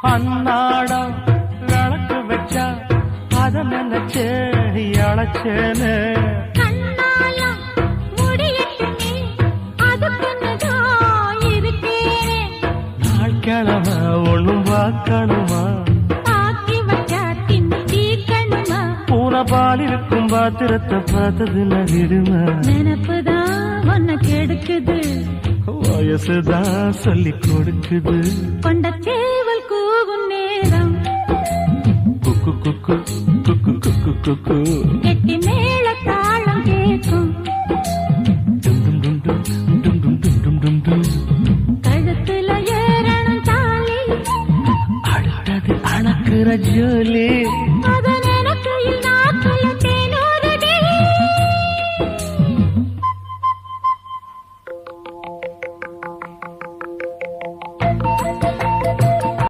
அன்னாடம் விளக்கு வச்சா அத நினைச்சே அழைச்சேன்னு நாள் கிழமை ஒண்ணும் பார்க்கணுமா பூனை பால் இருக்கும் பாத்திரத்தை பார்த்தது நகிடுமா நினப்புதான் ஒன்ன கெடுக்குது வயசுதான் சொல்லி கொடுக்குது கொண்ட சேவல் கூவும் நேரம் குக்கு குக்கு குக்கு குக்கு குக்கு கெட்டி மேல தாளம் கேட்கும் கழுத்துல ஏறணும் தாலி அடுத்தது அணக்குற ஜோலி